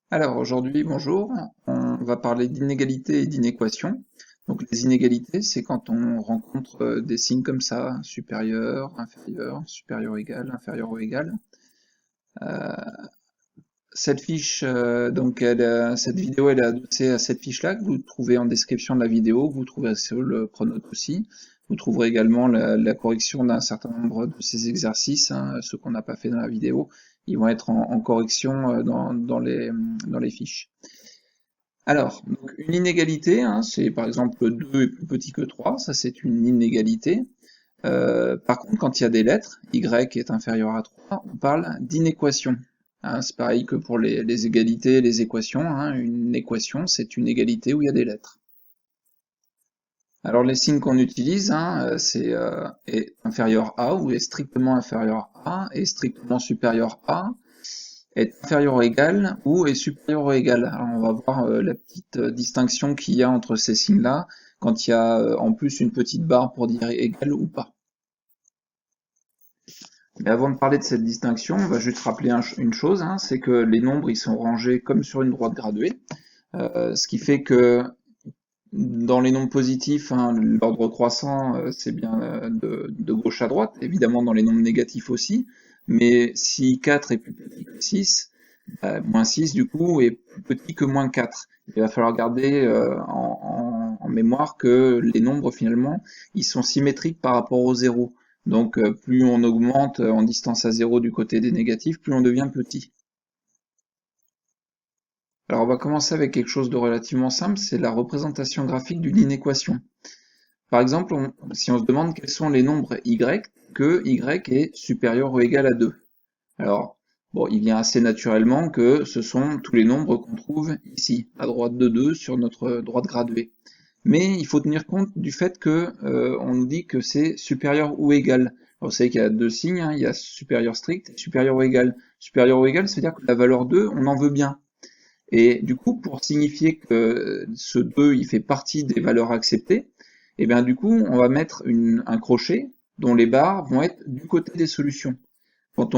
Alors aujourd'hui, bonjour, on va parler d'inégalités et d'inéquations. Donc les inégalités, c'est quand on rencontre des signes comme ça, supérieur égal, inférieur ou égal. Cette fiche, cette vidéo, elle est adossée à cette fiche-là que vous trouvez en description de la vidéo, vous trouverez sur le Pronote aussi. Vous trouverez également la correction d'un certain nombre de ces exercices, hein, ceux qu'on n'a pas fait dans la vidéo. Ils vont être en correction dans les fiches. Alors, donc une inégalité, hein, c'est par exemple 2 est plus petit que 3, ça c'est une inégalité. Par contre, quand il y a des lettres, y est inférieur à 3, on parle d'inéquation. Hein, c'est pareil que pour les égalités et les équations. Hein, une équation, c'est une égalité où il y a des lettres. Alors les signes qu'on utilise, hein, c'est est inférieur à ou est strictement inférieur à, est strictement supérieur à, est inférieur ou égal ou est supérieur ou égal. Alors on va voir la petite distinction qu'il y a entre ces signes-là quand il y a en plus une petite barre pour dire égal ou pas. Mais avant de parler de cette distinction, on va juste rappeler une chose, hein, c'est que les nombres ils sont rangés comme sur une droite graduée, ce qui fait que dans les nombres positifs, hein, l'ordre croissant, c'est bien de gauche à droite, évidemment dans les nombres négatifs aussi, mais si 4 est plus petit que 6, moins 6 du coup est plus petit que moins 4. Il va falloir garder en mémoire que les nombres finalement, ils sont symétriques par rapport au zéro. Donc plus on augmente en distance à zéro du côté des négatifs, plus on devient petit. Alors on va commencer avec quelque chose de relativement simple, c'est la représentation graphique d'une inéquation. Par exemple, si on se demande quels sont les nombres y, que y est supérieur ou égal à 2. Alors, bon, il vient assez naturellement que ce sont tous les nombres qu'on trouve ici, à droite de 2 sur notre droite graduée. Mais il faut tenir compte du fait que on nous dit que c'est supérieur ou égal. Alors, vous savez qu'il y a deux signes, hein, il y a supérieur strict et supérieur ou égal. Supérieur ou égal, c'est-à-dire que la valeur 2, on en veut bien. Et du coup, pour signifier que ce 2, il fait partie des valeurs acceptées, et bien du coup, on va mettre un crochet dont les barres vont être du côté des solutions. Quand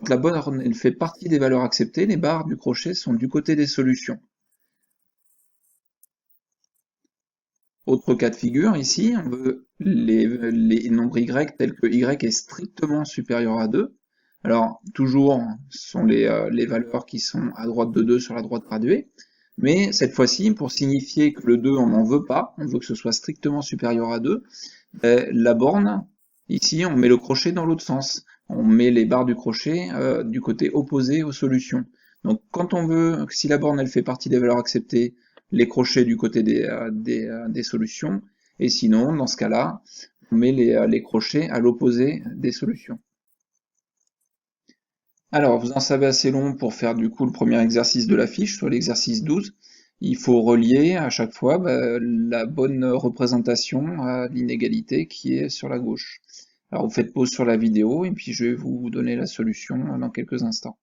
la borne elle fait partie des valeurs acceptées, les barres du crochet sont du côté des solutions. Autre cas de figure, ici, on veut les nombres y tels que y est strictement supérieur à 2. Alors, toujours, ce sont les valeurs qui sont à droite de 2 sur la droite graduée. Mais cette fois-ci, pour signifier que le 2, on n'en veut pas, on veut que ce soit strictement supérieur à 2, la borne, ici, on met le crochet dans l'autre sens. On met les barres du crochet du côté opposé aux solutions. Donc, quand on veut, si la borne, elle fait partie des valeurs acceptées, les crochets du côté des solutions, et sinon, dans ce cas-là, on met les crochets à l'opposé des solutions. Alors, vous en savez assez long pour faire du coup le premier exercice de la fiche, soit l'exercice 12. Il faut relier à chaque fois la bonne représentation à l'inégalité qui est sur la gauche. Alors, vous faites pause sur la vidéo et puis je vais vous donner la solution dans quelques instants.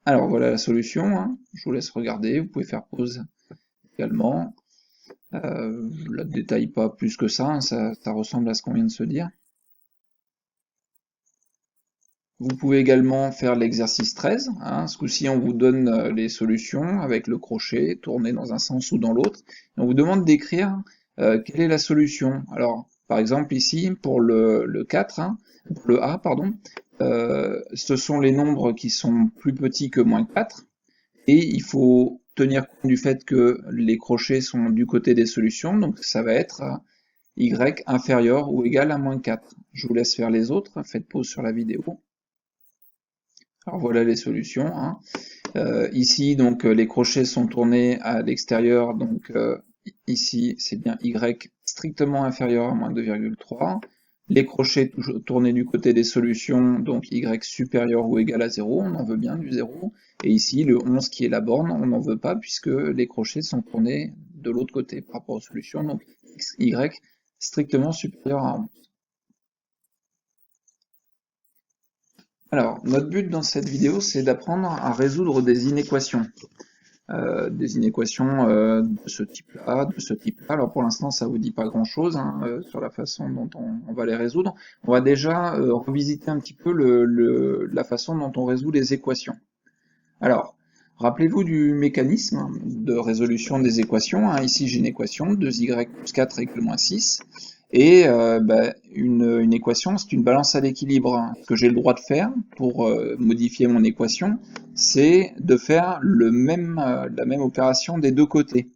Alors, voilà la solution, hein. Je vous laisse regarder, vous pouvez faire pause également. Je ne la détaille pas plus que ça, hein, ça ressemble à ce qu'on vient de se dire. Vous pouvez également faire l'exercice 13, hein. Ce coup-ci, on vous donne les solutions avec le crochet, tourné dans un sens ou dans l'autre. On vous demande d'écrire quelle est la solution. Alors, par exemple, ici, pour le 4, hein, pour le A, pardon, ce sont les nombres qui sont plus petits que moins 4, et il faut tenir compte du fait que les crochets sont du côté des solutions, donc ça va être y inférieur ou égal à moins 4. Je vous laisse faire les autres, faites pause sur la vidéo. Alors voilà les solutions, hein. Ici, donc les crochets sont tournés à l'extérieur, donc ici c'est bien y strictement inférieur à moins 2,3. Les crochets tournés du côté des solutions, donc y supérieur ou égal à 0, on en veut bien du 0. Et ici, le 11 qui est la borne, on n'en veut pas puisque les crochets sont tournés de l'autre côté par rapport aux solutions, donc y strictement supérieur à 11. Alors, notre but dans cette vidéo, c'est d'apprendre à résoudre des inéquations. des inéquations de ce type-là, de ce type-là. Alors pour l'instant, ça vous dit pas grand-chose hein, sur la façon dont on va les résoudre. On va déjà revisiter un petit peu la façon dont on résout les équations. Alors, rappelez-vous du mécanisme de résolution des équations. Hein. Ici, j'ai une équation, 2y plus 4 égale moins 6. Et une équation, c'est une balance à l'équilibre. Ce que j'ai le droit de faire pour modifier mon équation, c'est de faire la même opération des deux côtés.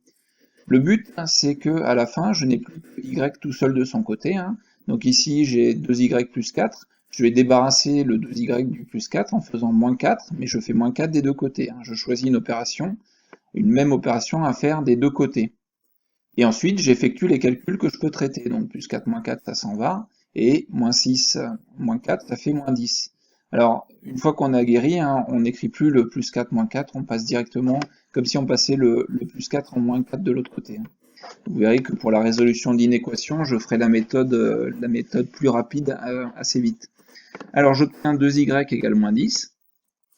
Le but, c'est que à la fin, je n'ai plus que y tout seul de son côté. Hein. Donc ici, j'ai 2y plus 4. Je vais débarrasser le 2y du plus 4 en faisant moins 4, mais je fais moins 4 des deux côtés. Hein. Je choisis une même opération à faire des deux côtés. Et ensuite, j'effectue les calculs que je peux traiter. Donc plus 4 moins 4, ça s'en va. Et moins 6 moins 4, ça fait moins 10. Alors, une fois qu'on a guéri, hein, on n'écrit plus le plus 4 moins 4, on passe directement comme si on passait le plus 4 en moins 4 de l'autre côté. Vous verrez que pour la résolution d'inéquation, je ferai la méthode plus rapide assez vite. Alors, j'obtiens 2y égale moins 10.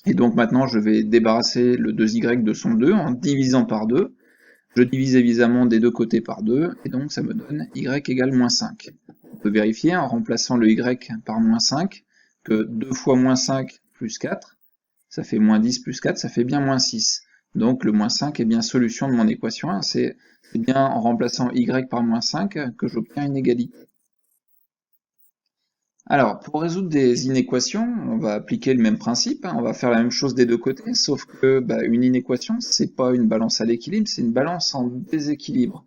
Et donc maintenant, je vais débarrasser le 2y de son 2 en divisant par 2. Je divise évidemment des deux côtés par 2, et donc ça me donne y égale moins 5. On peut vérifier en remplaçant le y par moins 5, que 2 fois moins 5 plus 4, ça fait moins 10 plus 4, ça fait bien moins 6. Donc le moins 5 est bien solution de mon équation 1, c'est bien en remplaçant y par moins 5 que j'obtiens une égalité. Alors, pour résoudre des inéquations, on va appliquer le même principe, hein, on va faire la même chose des deux côtés, sauf que une inéquation, c'est pas une balance à l'équilibre, c'est une balance en déséquilibre.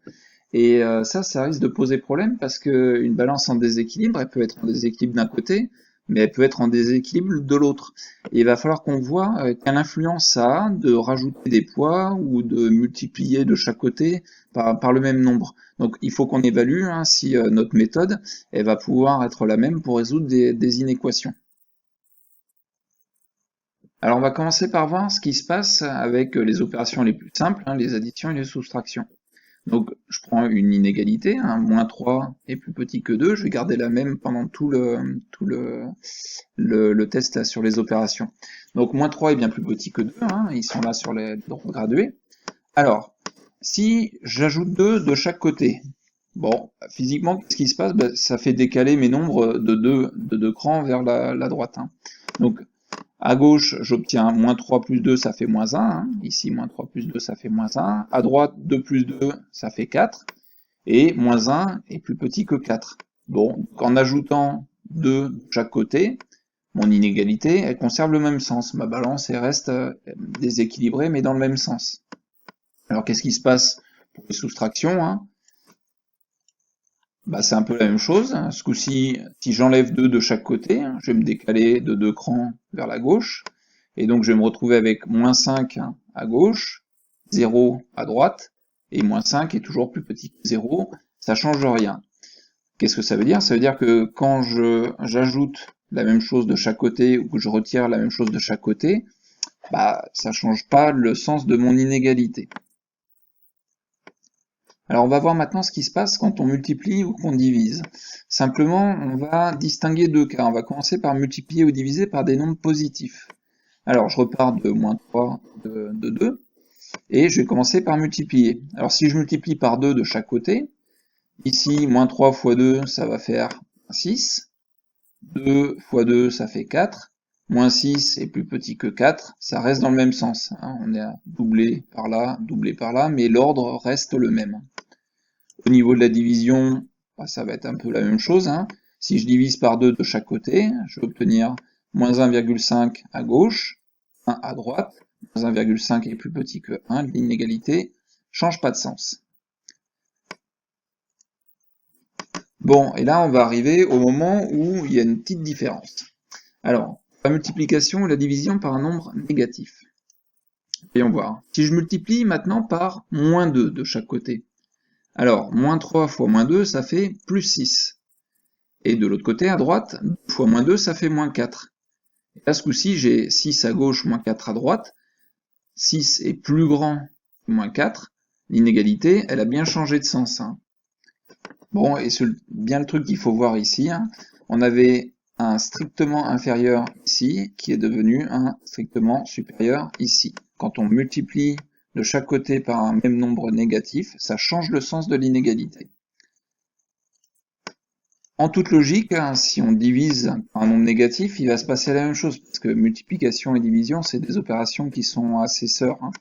Et ça risque de poser problème parce que une balance en déséquilibre, elle peut être en déséquilibre d'un côté, mais elle peut être en déséquilibre de l'autre. Et il va falloir qu'on voit quelle influence ça a de rajouter des poids ou de multiplier de chaque côté par le même nombre. Donc il faut qu'on évalue hein, si notre méthode elle va pouvoir être la même pour résoudre des inéquations. Alors on va commencer par voir ce qui se passe avec les opérations les plus simples, hein, les additions et les soustractions. Donc je prends une inégalité, hein, moins 3 est plus petit que 2, je vais garder la même pendant tout le test là, sur les opérations. Donc moins 3 est bien plus petit que 2, hein, ils sont là sur les droits gradués. Alors, si j'ajoute 2 de chaque côté, bon, physiquement, qu'est-ce qui se passe? Ça fait décaler mes nombres de 2 crans vers la droite. Hein. Donc, à gauche, j'obtiens moins 3 plus 2, ça fait moins 1. Hein. Ici, moins 3 plus 2, ça fait moins 1. À droite, 2 plus 2, ça fait 4. Et moins 1 est plus petit que 4. Bon, donc en ajoutant 2 de chaque côté, mon inégalité, elle conserve le même sens. Ma balance, elle reste déséquilibrée, mais dans le même sens. Alors, qu'est-ce qui se passe pour les soustractions hein c'est un peu la même chose. Ce coup-ci, si j'enlève 2 de chaque côté, je vais me décaler de 2 crans vers la gauche. Et donc, je vais me retrouver avec moins 5 à gauche, 0 à droite, et moins 5 est toujours plus petit que 0. Ça change rien. Qu'est-ce que ça veut dire? Ça veut dire que quand j'ajoute la même chose de chaque côté ou que je retire la même chose de chaque côté, ça change pas le sens de mon inégalité. Alors on va voir maintenant ce qui se passe quand on multiplie ou qu'on divise. Simplement, on va distinguer deux cas. On va commencer par multiplier ou diviser par des nombres positifs. Alors je repars de moins 3 de 2, et je vais commencer par multiplier. Alors si je multiplie par 2 de chaque côté, ici, moins 3 fois 2, ça va faire 6. 2 fois 2, ça fait 4. Moins 6 est plus petit que 4. Ça reste dans le même sens. Hein. On est doublé par là, mais l'ordre reste le même. Au niveau de la division, ça va être un peu la même chose. Hein. Si je divise par 2 de chaque côté, je vais obtenir moins 1,5 à gauche, 1 à droite. Moins 1,5 est plus petit que 1. L'inégalité change pas de sens. Bon, et là, on va arriver au moment où il y a une petite différence. Alors, la multiplication ou la division par un nombre négatif. Voyons voir. Si je multiplie maintenant par moins 2 de chaque côté, alors, moins 3 fois moins 2, ça fait plus 6. Et de l'autre côté, à droite, 2 fois moins 2, ça fait moins 4. Et là, ce coup-ci, j'ai 6 à gauche, moins 4 à droite. 6 est plus grand que moins 4. L'inégalité, elle a bien changé de sens. Hein. Bon, et c'est bien le truc qu'il faut voir ici. Hein. On avait un strictement inférieur ici, qui est devenu un strictement supérieur ici. Quand on multiplie de chaque côté par un même nombre négatif, ça change le sens de l'inégalité. En toute logique, hein, si on divise par un nombre négatif, il va se passer la même chose, parce que multiplication et division, c'est des opérations qui sont assez sœurs, hein.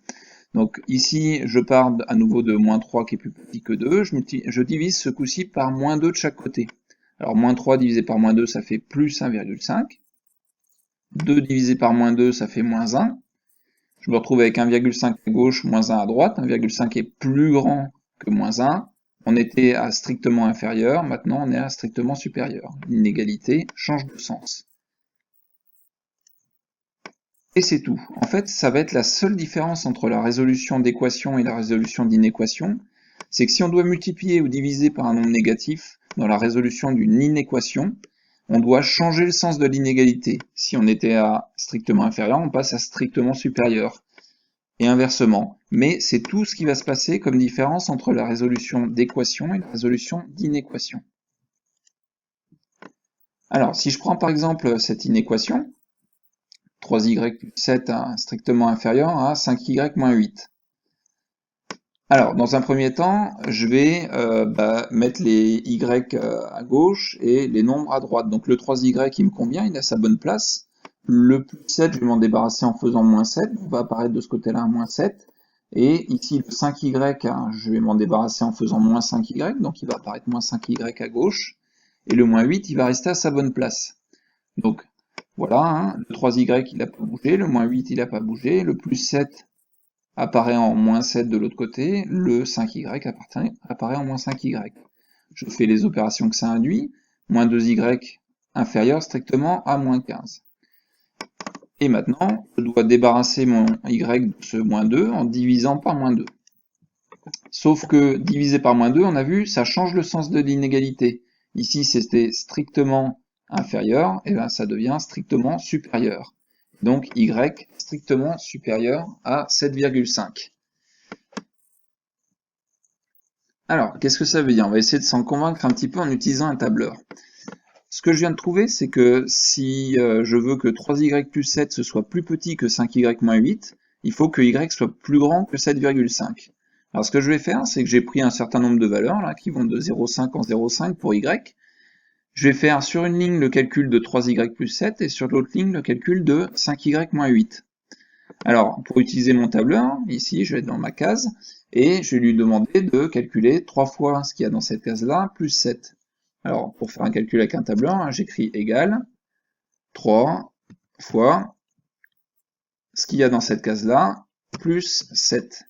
Donc ici, je pars à nouveau de moins 3 qui est plus petit que 2, je divise ce coup-ci par moins 2 de chaque côté. Alors moins 3 divisé par moins 2, ça fait plus 1,5. 2 divisé par moins 2, ça fait moins 1. Je me retrouve avec 1,5 à gauche, moins 1 à droite. 1,5 est plus grand que moins 1. On était à strictement inférieur, maintenant on est à strictement supérieur. L'inégalité change de sens. Et c'est tout. En fait, ça va être la seule différence entre la résolution d'équation et la résolution d'inéquation, c'est que si on doit multiplier ou diviser par un nombre négatif dans la résolution d'une inéquation, on doit changer le sens de l'inégalité. Si on était à strictement inférieur, on passe à strictement supérieur. Et inversement. Mais c'est tout ce qui va se passer comme différence entre la résolution d'équation et la résolution d'inéquation. Alors, si je prends par exemple cette inéquation, 3y plus 7 strictement inférieur à 5y moins 8. Alors, dans un premier temps, je vais mettre les y à gauche et les nombres à droite. Donc le 3y, il me convient, il a sa bonne place. Le plus 7, je vais m'en débarrasser en faisant moins 7. On va apparaître de ce côté-là un moins 7. Et ici, le 5y, je vais m'en débarrasser en faisant moins 5y. Donc il va apparaître moins 5y à gauche. Et le moins 8, il va rester à sa bonne place. Donc voilà, hein, le 3y, il n'a pas bougé. Le moins 8, il n'a pas bougé. Le plus 7 apparaît en moins 7 de l'autre côté, le 5y apparaît en moins 5y. Je fais les opérations que ça induit, moins 2y inférieur strictement à moins 15. Et maintenant, je dois débarrasser mon y de ce moins 2 en divisant par moins 2. Sauf que diviser par moins 2, on a vu, ça change le sens de l'inégalité. Ici, c'était strictement inférieur, et bien ça devient strictement supérieur. Donc y strictement supérieur à 7,5. Alors, qu'est-ce que ça veut dire? On va essayer de s'en convaincre un petit peu en utilisant un tableur. Ce que je viens de trouver, c'est que si je veux que 3y plus 7 ce soit plus petit que 5y moins 8, il faut que y soit plus grand que 7,5. Alors ce que je vais faire, c'est que j'ai pris un certain nombre de valeurs là, qui vont de 0,5 en 0,5 pour y. Je vais faire sur une ligne le calcul de 3y plus 7 et sur l'autre ligne le calcul de 5y moins 8. Alors, pour utiliser mon tableur, ici, je vais être dans ma case, et je vais lui demander de calculer 3 fois ce qu'il y a dans cette case-là, plus 7. Alors, pour faire un calcul avec un tableur, j'écris égal 3 fois ce qu'il y a dans cette case-là, plus 7.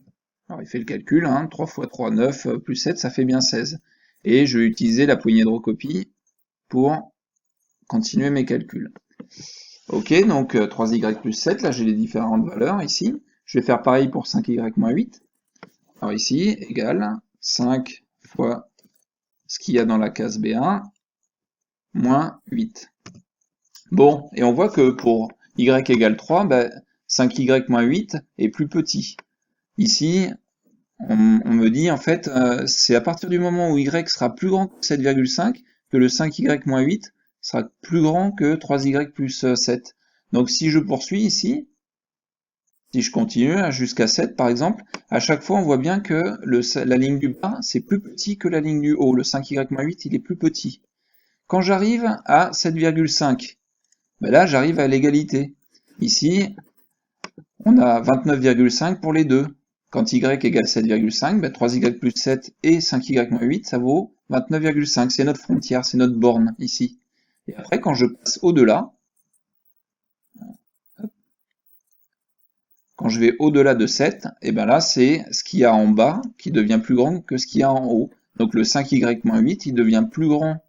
Alors, il fait le calcul, 3 fois 3, 9, plus 7, ça fait bien 16. Et je vais utiliser la poignée de recopie pour continuer mes calculs. Ok, donc 3y plus 7, là j'ai les différentes valeurs ici. Je vais faire pareil pour 5y moins 8. Alors ici, égale 5 fois ce qu'il y a dans la case B1, moins 8. Bon, et on voit que pour y égale 3, 5y moins 8 est plus petit. Ici, on me dit en fait, c'est à partir du moment où y sera plus grand que 7,5 que le 5y moins 8 sera plus grand que 3y plus 7. Donc si je poursuis ici, si je continue jusqu'à 7 par exemple, à chaque fois on voit bien que la ligne du bas c'est plus petit que la ligne du haut. Le 5y-8 il est plus petit. Quand j'arrive à 7,5, là j'arrive à l'égalité. Ici, on a 29,5 pour les deux. Quand y égale 7,5, 3y plus 7 et 5y-8, ça vaut 29,5. C'est notre frontière, c'est notre borne ici. Et après, quand je passe au-delà, quand je vais au-delà de 7, et bien là, c'est ce qu'il y a en bas qui devient plus grand que ce qu'il y a en haut. Donc le 5y-8, il devient plus grand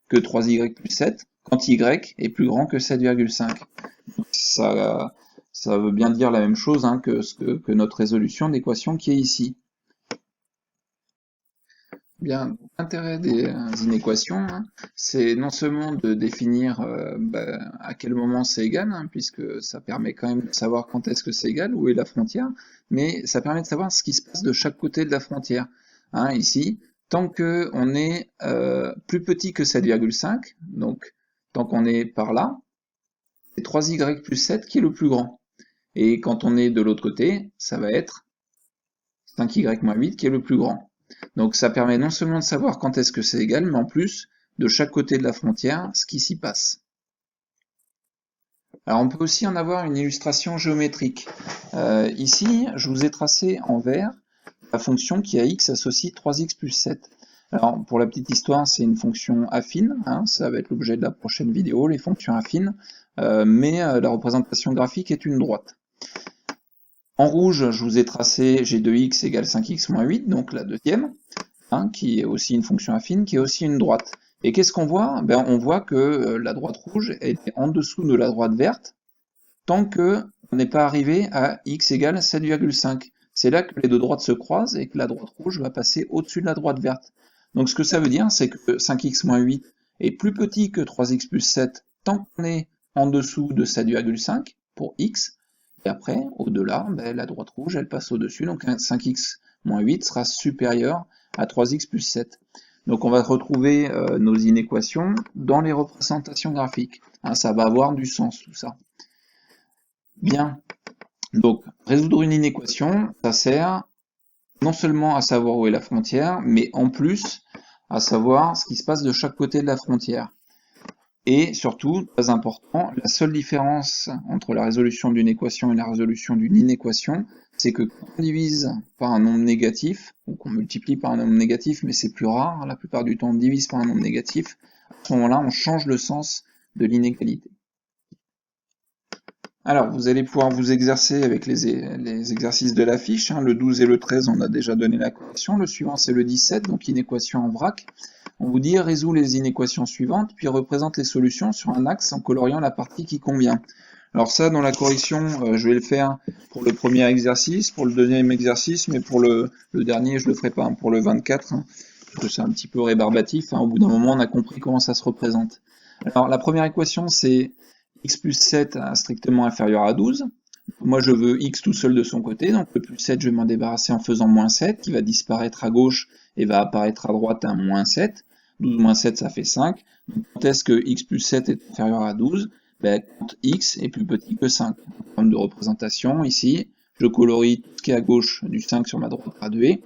que 3y plus 7 quand y est plus grand que 7,5. Ça veut bien dire la même chose que notre résolution d'équation qui est ici. Bien, l'intérêt des inéquations, c'est non seulement de définir à quel moment c'est égal, puisque ça permet quand même de savoir quand est-ce que c'est égal, où est la frontière, mais ça permet de savoir ce qui se passe de chaque côté de la frontière. Ici, tant qu'on est plus petit que 7,5, donc tant qu'on est par là, c'est 3y plus 7 qui est le plus grand. Et quand on est de l'autre côté, ça va être 5y-8 qui est le plus grand. Donc ça permet non seulement de savoir quand est-ce que c'est égal, mais en plus, de chaque côté de la frontière, ce qui s'y passe. Alors on peut aussi en avoir une illustration géométrique. Ici, je vous ai tracé en vert la fonction qui à x associe 3x plus 7. Alors pour la petite histoire, c'est une fonction affine, hein, ça va être l'objet de la prochaine vidéo, les fonctions affines, mais la représentation graphique est une droite. En rouge, je vous ai tracé g de x égale 5x moins 8, donc la deuxième, hein, qui est aussi une fonction affine, qui est aussi une droite. Et qu'est-ce qu'on voit? Ben, on voit que la droite rouge est en dessous de la droite verte, tant qu'on n'est pas arrivé à x égale 7,5. C'est là que les deux droites se croisent et que la droite rouge va passer au-dessus de la droite verte. Donc ce que ça veut dire, c'est que 5x moins 8 est plus petit que 3x plus 7 tant qu'on est en dessous de 7,5 pour x. Et après, au-delà, ben, la droite rouge, elle passe au-dessus, donc 5x moins 8 sera supérieur à 3x plus 7. Donc on va retrouver nos inéquations dans les représentations graphiques. Hein, ça va avoir du sens tout ça. Bien, donc résoudre une inéquation, ça sert non seulement à savoir où est la frontière, mais en plus à savoir ce qui se passe de chaque côté de la frontière. Et surtout, très important, la seule différence entre la résolution d'une équation et la résolution d'une inéquation, c'est que quand on divise par un nombre négatif, ou qu'on multiplie par un nombre négatif, mais c'est plus rare, la plupart du temps on divise par un nombre négatif, à ce moment-là on change le sens de l'inégalité. Alors, vous allez pouvoir vous exercer avec les exercices de la fiche, hein. Le 12 et le 13, on a déjà donné la correction. Le suivant, c'est le 17, donc inéquation en vrac. On vous dit, résous les inéquations suivantes, puis représente les solutions sur un axe en coloriant la partie qui convient. Alors ça, dans la correction, je vais le faire pour le premier exercice, pour le deuxième exercice, mais pour le dernier, je le ferai pas, hein, pour le 24, hein, parce que c'est un petit peu rébarbatif, hein. Au bout d'un moment, on a compris comment ça se représente. Alors, la première équation, c'est x plus 7 strictement inférieur à 12. Moi, je veux x tout seul de son côté, donc le plus 7, je vais m'en débarrasser en faisant moins 7, qui va disparaître à gauche et va apparaître à droite un moins 7. 12 moins 7, ça fait 5. Donc, quand est-ce que x plus 7 est inférieur à 12? Ben, quand x est plus petit que 5. En termes de représentation, ici, je colorie tout ce qui est à gauche du 5 sur ma droite graduée.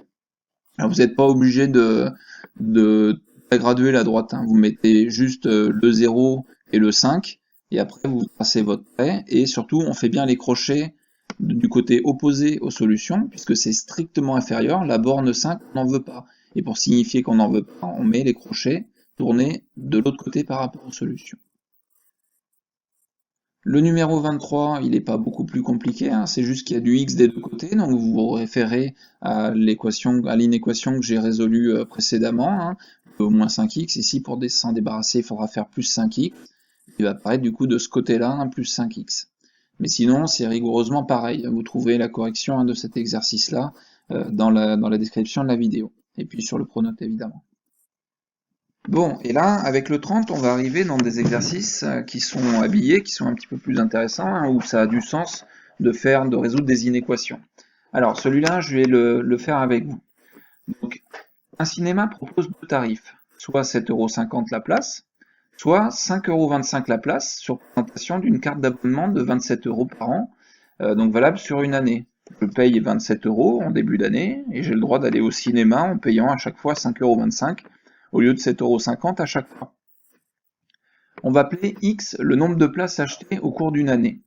Alors, vous n'êtes pas obligé de graduer la droite, hein. Vous mettez juste le 0 et le 5, et après vous tracez votre trait, et surtout on fait bien les crochets du côté opposé aux solutions, puisque c'est strictement inférieur, la borne 5 on n'en veut pas. Et pour signifier qu'on n'en veut pas, on met les crochets tournés de l'autre côté par rapport aux solutions. Le numéro 23, il n'est pas beaucoup plus compliqué, hein, c'est juste qu'il y a du x des deux côtés, donc vous vous référez à l'inéquation que j'ai résolue précédemment, hein, au moins 5x, ici pour s'en débarrasser il faudra faire plus 5x, il va apparaître du coup de ce côté-là un plus 5x. Mais sinon c'est rigoureusement pareil, vous trouvez la correction de cet exercice-là dans la description de la vidéo, et puis sur le pronote évidemment. Bon, et là, avec le 30, on va arriver dans des exercices qui sont habillés, qui sont un petit peu plus intéressants, hein, où ça a du sens de résoudre des inéquations. Alors, celui-là, je vais le faire avec vous. Donc, un cinéma propose deux tarifs, soit 7,50 € la place, soit 5,25 € la place, sur présentation d'une carte d'abonnement de 27 € par an, donc valable sur une année. Je paye 27 € en début d'année, et j'ai le droit d'aller au cinéma en payant à chaque fois 5,25 € au lieu de 7,50 € à chaque fois. On va appeler X le nombre de places achetées au cours d'une année.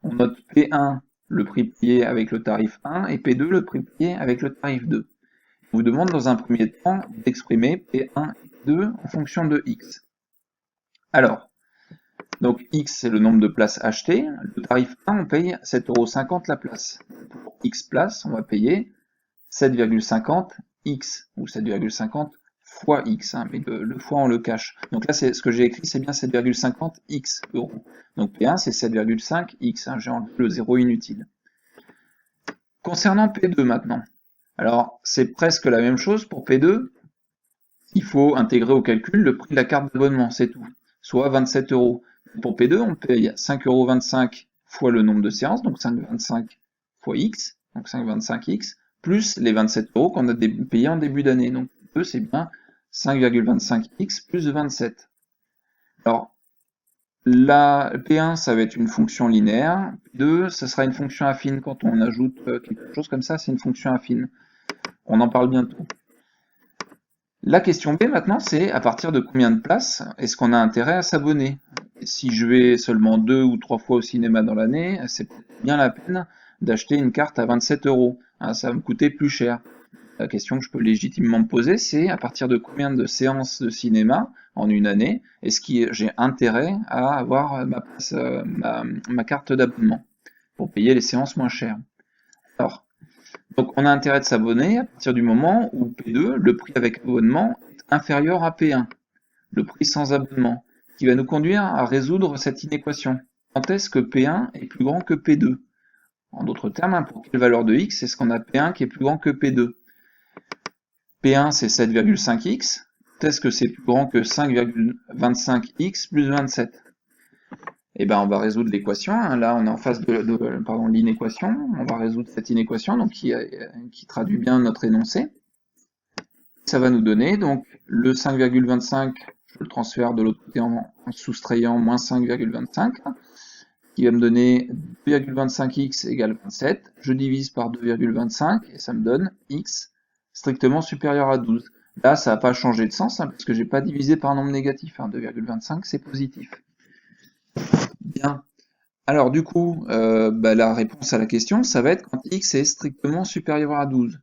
On note P1 le prix payé avec le tarif 1 et P2 le prix payé avec le tarif 2. On vous demande dans un premier temps d'exprimer P1 et P2 en fonction de X. Alors, donc X c'est le nombre de places achetées. Le tarif 1 on paye 7,50 € la place. Pour X places on va payer 7,50 X ou 7,50 fois X, hein, mais le fois on le cache. Donc là, ce que j'ai écrit, c'est bien 7,50 X euros. Donc P1, c'est 7,5 X, hein, j'ai enlevé le 0 inutile. Concernant P2 maintenant, alors c'est presque la même chose pour P2, il faut intégrer au calcul le prix de la carte d'abonnement, c'est tout, soit 27 €. Pour P2, on paye 5,25 € fois le nombre de séances, donc 5,25 fois X, donc 5,25 X, plus les 27 € qu'on a payés en début d'année. Donc P2, c'est bien 5,25x plus 27. Alors, la P1, ça va être une fonction linéaire. P2, ça sera une fonction affine. Quand on ajoute quelque chose comme ça, c'est une fonction affine. On en parle bientôt. La question B maintenant, c'est à partir de combien de places est-ce qu'on a intérêt à s'abonner? Si je vais seulement 2 ou 3 fois au cinéma dans l'année, c'est bien la peine d'acheter une carte à 27 €. Hein, ça va me coûter plus cher. La question que je peux légitimement me poser, c'est à partir de combien de séances de cinéma en une année est-ce que j'ai intérêt à avoir ma carte d'abonnement pour payer les séances moins chères. Alors, donc on a intérêt de s'abonner à partir du moment où P2, le prix avec abonnement, est inférieur à P1, le prix sans abonnement, qui va nous conduire à résoudre cette inéquation. Quand est-ce que P1 est plus grand que P2? En d'autres termes, pour quelle valeur de x est-ce qu'on a P1 qui est plus grand que P2? P1 c'est 7,5x, est-ce que c'est plus grand que 5,25x plus 27? Eh ben, on va résoudre l'équation, hein. Là on est en face de l'inéquation, on va résoudre cette inéquation donc qui traduit bien notre énoncé. Ça va nous donner donc le 5,25, je le transfère de l'autre côté en soustrayant moins 5,25, qui va me donner 2,25x égale 27, je divise par 2,25 et ça me donne x strictement supérieur à 12. Là, ça n'a pas changé de sens, hein, parce que j'ai pas divisé par un nombre négatif. 2,25, c'est positif. Bien. Alors du coup, la réponse à la question, ça va être quand x est strictement supérieur à 12.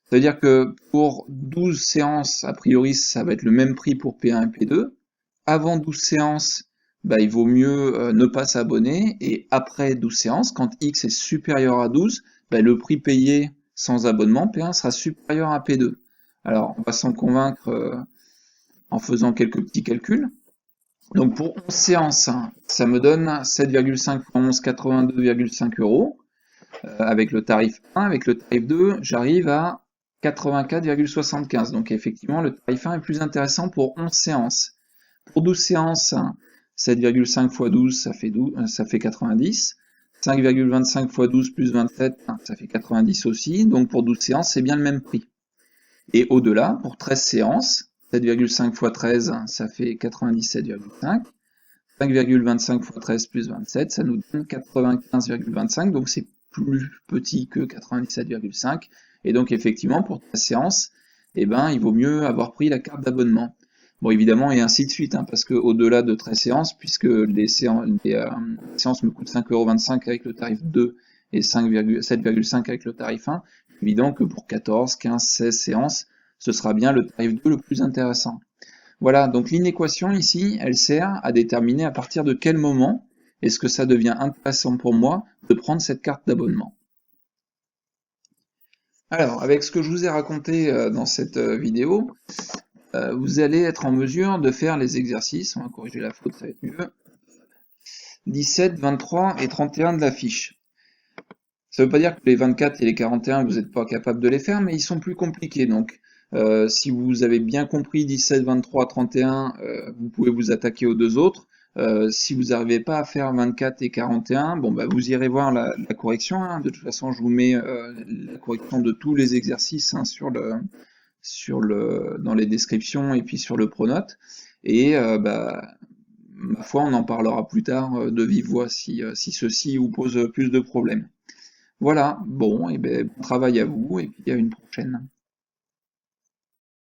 Ça veut dire que pour 12 séances, a priori, ça va être le même prix pour P1 et P2. Avant 12 séances, il vaut mieux ne pas s'abonner. Et après 12 séances, quand x est supérieur à 12, le prix payé sans abonnement, P1 sera supérieur à P2. Alors, on va s'en convaincre en faisant quelques petits calculs. Donc pour 11 séances, ça me donne 7,5 fois 11, 82,5 €. Avec le tarif 1, avec le tarif 2, j'arrive à 84,75. Donc effectivement, le tarif 1 est plus intéressant pour 11 séances. Pour 12 séances, 7,5 fois 12, ça fait 90. 5,25 fois 12 plus 27, ça fait 90 aussi. Donc pour 12 séances, c'est bien le même prix. Et au-delà, pour 13 séances, 7,5 fois 13, ça fait 97,5. 5,25 fois 13 plus 27, ça nous donne 95,25. Donc c'est plus petit que 97,5. Et donc effectivement, pour 13 séances, il vaut mieux avoir pris la carte d'abonnement. Bon, évidemment, et ainsi de suite, parce que au-delà de 13 séances, puisque les séances me coûtent 5,25 € avec le tarif 2 et 7,5 avec le tarif 1, évident que pour 14, 15, 16 séances, ce sera bien le tarif 2 le plus intéressant. Voilà, donc l'inéquation ici, elle sert à déterminer à partir de quel moment est-ce que ça devient intéressant pour moi de prendre cette carte d'abonnement. Alors, avec ce que je vous ai raconté dans cette vidéo, vous allez être en mesure de faire les exercices, on va corriger la faute, ça va être mieux, 17, 23 et 31 de la fiche. Ça ne veut pas dire que les 24 et les 41, vous n'êtes pas capable de les faire, mais ils sont plus compliqués. Donc, si vous avez bien compris 17, 23, 31, vous pouvez vous attaquer aux deux autres. Si vous n'arrivez pas à faire 24 et 41, vous irez voir la correction. De toute façon, je vous mets la correction de tous les exercices dans les descriptions et puis sur le pronote. Et ma foi, on en parlera plus tard de vive voix si ceci vous pose plus de problèmes. Voilà, bon, bon travail à vous et puis à une prochaine.